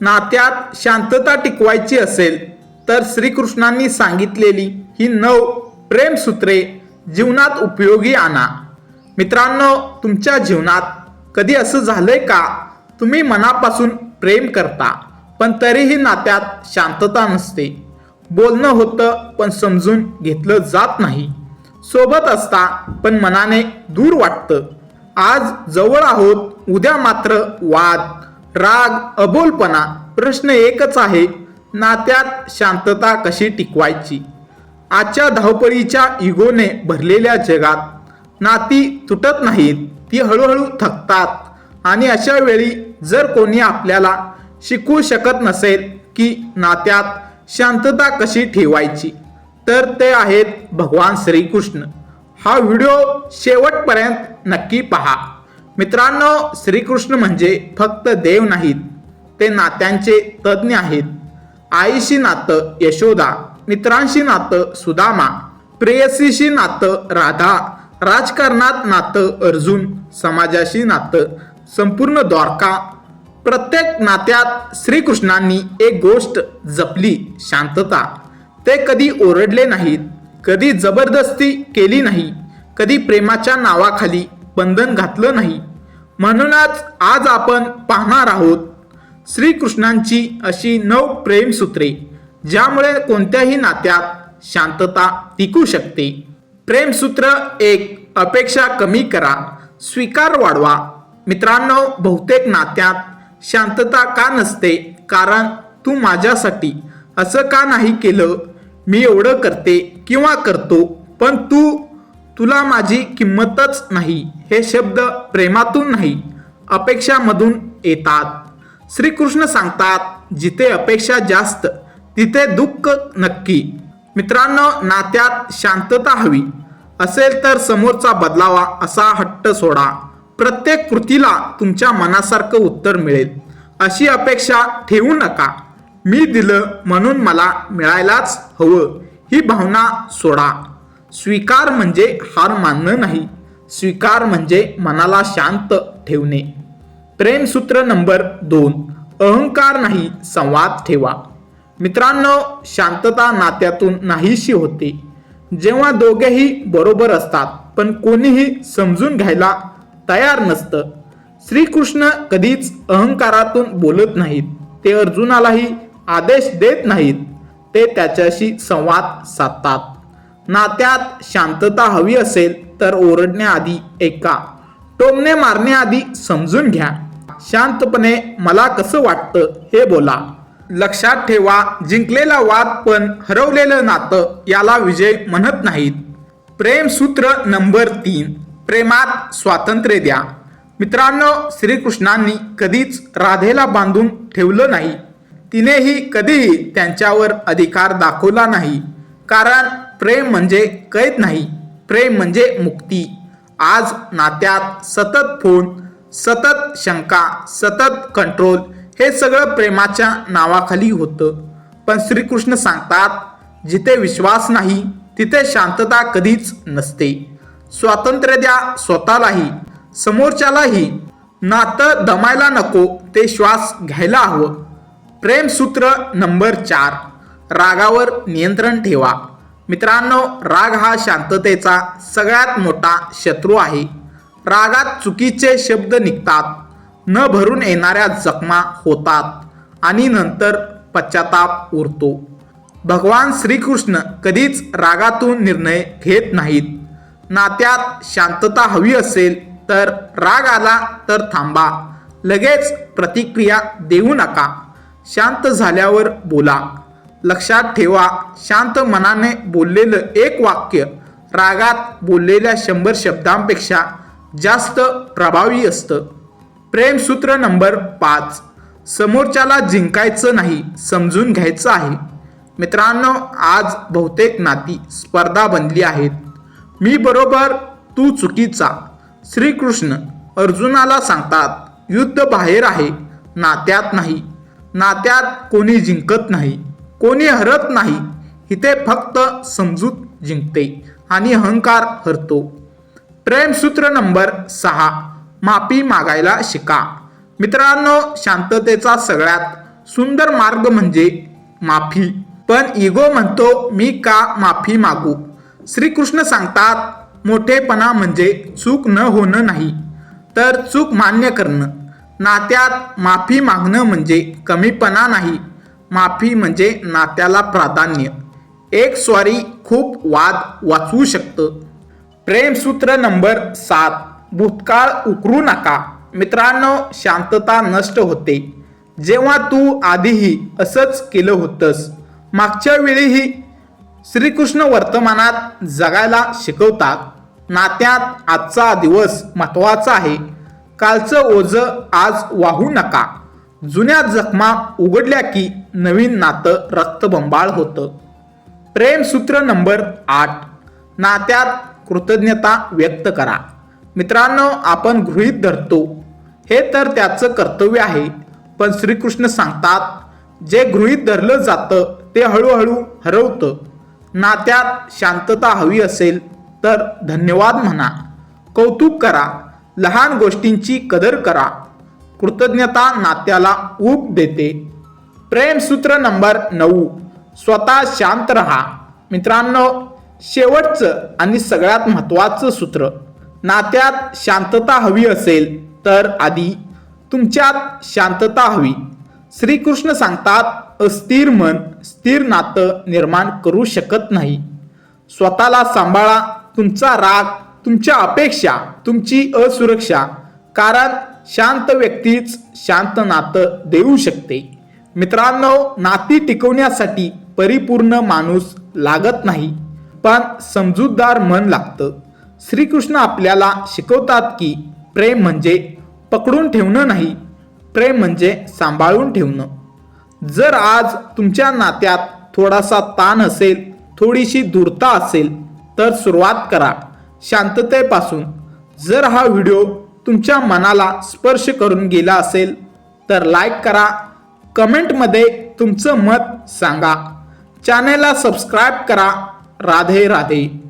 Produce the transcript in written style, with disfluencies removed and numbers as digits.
नात्यात शांतता टिकवायची असेल तर श्रीकृष्णांनी सांगितलेली ही 9 प्रेमसूत्रे जीवनात उपयोगी आणा. मित्रांनो, तुमच्या जीवनात कधी असं झालंय का, तुम्ही मनापासून प्रेम करता पण तरीही नात्यात शांतता नसते? बोलणं होतं पण समजून घेतलं जात नाही, सोबत असता पण मनाने दूर वाटतं. आज जवळ आहोत, उद्या मात्र वाद, राग, अबोलपणा. प्रश्न एकच आहे, नात्यात शांतता कशी टिकवायची? आजच्या धावपळीच्या इगोने भरलेल्या जगात नाती तुटत नाहीत, ती हळूहळू थकतात. आणि अशा वेळी जर कोणी आपल्याला शिकवू शकत नसेल की नात्यात शांतता कशी ठेवायची, तर ते आहेत भगवान श्रीकृष्ण. हा व्हिडिओ शेवटपर्यंत नक्की पहा. मित्रांनो, श्रीकृष्ण म्हणजे फक्त देव नाहीत, ते नात्यांचे तज्ज्ञ आहेत. आईशी नातं यशोदा, मित्रांशी नातं सुदामा, प्रेयसीशी नातं राधा, राजकारणात नातं अर्जुन, समाजाशी नातं संपूर्ण द्वारका. प्रत्येक नात्यात श्रीकृष्णांनी एक गोष्ट जपली, शांतता. ते कधी ओरडले नाहीत, कधी जबरदस्ती केली नाही, कधी प्रेमाच्या नावाखाली बंधन घातलं नाही. म्हणूनच आज आपण पाहणार आहोत श्रीकृष्णांची अशी 9 प्रेमसूत्रे ज्यामुळे कोणत्याही नात्यात शांतता टिकू शकते. प्रेमसूत्र 1, अपेक्षा कमी करा, स्वीकार वाढवा. मित्रांनो, बहुतेक नात्यात शांतता का नसते? कारण तू माझ्यासाठी असं का नाही केलं, मी एवढं करते किंवा करतो पण तुला माझी किंमतच नाही, हे शब्द प्रेमातून नाही, अपेक्षामधून येतात. श्रीकृष्ण सांगतात, जिथे अपेक्षा जास्त तिथे दुःख नक्की. मित्रांनो, नात्यात शांतता हवी असेल तर समोरचा बदलावा असा हट्ट सोडा. प्रत्येक कृतीला तुमच्या मनासारखं उत्तर मिळेल अशी अपेक्षा ठेवू नका. मी दिलं म्हणून मला मिळायलाच हवं ही भावना सोडा. स्वीकार म्हणजे हार मानणं नाही, स्वीकार म्हणजे मनाला शांत ठेवणे. प्रेमसूत्र नंबर 2, अहंकार नाही, संवाद ठेवा. मित्रांनो, शांतता नात्यातून नाहीशी होते जेव्हा दोघेही बरोबर असतात पण कोणीही समजून घ्यायला तयार नसतं. श्रीकृष्ण कधीच अहंकारातून बोलत नाहीत, ते अर्जुनालाही आदेश देत नाहीत, ते त्याच्याशी संवाद साधतात. नात्यात शांतता हवी असेल तर ओरडण्याआधी ऐका, टोमणे मारण्याआधी समजून घ्या. शांतपणे मला कसं वाटतं हे बोला. लक्षात ठेवा, जिंकलेला वाद पण हरवलेलं नातं याला विजय म्हणत नाहीत. प्रेमसूत्र नंबर 3, प्रेमात स्वातंत्र्य द्या. मित्रांनो, श्रीकृष्णांनी कधीच राधेला बांधून ठेवलं नाही, तिनेही कधीही त्यांच्यावर अधिकार दाखवला नाही. कारण प्रेम म्हणजे कैद नाही, प्रेम म्हणजे मुक्ती. आज नात्यात सतत फोन, सतत शंका, सतत कंट्रोल, हे सगळं प्रेमाच्या नावाखाली होतं. पण श्रीकृष्ण सांगतात, जिथे विश्वास नाही तिथे शांतता कधीच नसते. स्वातंत्र्य द्या, स्वतःलाही समोरच्यालाही. नातं दमायला नको, ते श्वास घ्यायला हवं. प्रेमसूत्र नंबर 4, रागावर नियंत्रण ठेवा. मित्रांनो, राग हा शांततेचा सगळ्यात मोठा शत्रू आहे. रागात चुकीचे शब्द निघतात, न भरून येणाऱ्या जखमा होतात आणि नंतर पश्चाताप उरतो. भगवान श्रीकृष्ण कधीच रागातून निर्णय घेत नाहीत. नात्यात शांतता हवी असेल तर राग आला तर थांबा, लगेच प्रतिक्रिया देऊ नका, शांत झाल्यावर बोला. लक्षात ठेवा, शांत मनाने बोललेलं एक वाक्य रागात बोललेल्या 100 शब्दांपेक्षा जास्त प्रभावी असतं. प्रेमसूत्र नंबर 5, समोरच्याला जिंकायचं नाही, समजून घ्यायचं आहे. मित्रांनो, आज बहुतेक नाती स्पर्धा बनली आहेत. मी बरोबर, तू चुकीचा. श्रीकृष्ण अर्जुनाला सांगतात, युद्ध बाहेर आहे, नात्यात नाही. नात्यात कोणी जिंकत नाही, कोणी हरत नाही, इथे फक्त समजूत जिंकते आणि अहंकार हरतो. प्रेमसूत्र नंबर 6, माफी मागायला शिका. मित्रांनो, शांततेचा सगळ्यात सुंदर मार्ग म्हणजे माफी. पण इगो म्हणतो मी का माफी मागू. श्रीकृष्ण सांगतात मोठेपणा म्हणजे चूक न होणं नाही, तर चूक मान्य करणं. नात्यात माफी मागणं म्हणजे कमीपणा नाही, माफी म्हणजे नात्याला प्राधान्य. एक सॉरी खूप वाद वाचवू शकतं. प्रेमसूत्र नंबर 7, भूतकाळ उकरू नका. मित्रांनो, शांतता नष्ट होते जेव्हा तू आधीही असंच केलं होतंस. मागच्या वेळीही श्रीकृष्ण वर्तमानात जगायला शिकवतात. नात्यात आजचा दिवस महत्वाचा आहे, कालचं ओझं आज वाहू नका. जुन्या जखमा उघडल्या की नवीन नातं रक्तबंबाळ होतं. प्रेमसूत्र नंबर 8, नात्यात कृतज्ञता व्यक्त करा. मित्रांनो, आपण गृहीत धरतो हे तर त्याचं कर्तव्य आहे, पण श्रीकृष्ण सांगतात जे गृहीत धरलं जातं ते हळूहळू हरवतं. नात्यात शांतता हवी असेल तर धन्यवाद म्हणा, कौतुक करा, लहान गोष्टींची कदर करा. कृतज्ञता नात्याला ऊब देते. प्रेमसूत्र नंबर 9, स्वतः शांत रहा. मित्रांनो, शेवटचं आणि सगळ्यात महत्त्वाचं सूत्र, नात्यात शांतता हवी असेल तर आधी तुमच्यात शांतता हवी. श्रीकृष्ण सांगतात अस्थिर मन स्थिर नातं निर्माण करू शकत नाही. स्वतःला सांभाळा, तुमचा राग, तुमच्या अपेक्षा, तुमची असुरक्षा, कारण शांत व्यक्तीच शांत नातं देऊ शकते. मित्रांनो, नाती टिकवण्यासाठी परिपूर्ण माणूस लागत नाही, पण समजूतदार मन लागतं. श्रीकृष्ण आपल्याला शिकवतात की प्रेम म्हणजे पकडून ठेवणं नाही, प्रेम म्हणजे सांभाळून ठेवणं. जर आज तुमच्या नात्यात थोडासा ताण असेल, थोडीशी दूरता असेल, तर सुरुवात करा शांततेपासून. जर हा व्हिडिओ तुमच्या मनाला स्पर्श करून गेला असेल तर लाईक करा, कमेंटमध्ये तुमचं मत सांगा, चॅनेलला सबस्क्राईब करा. राधे राधे.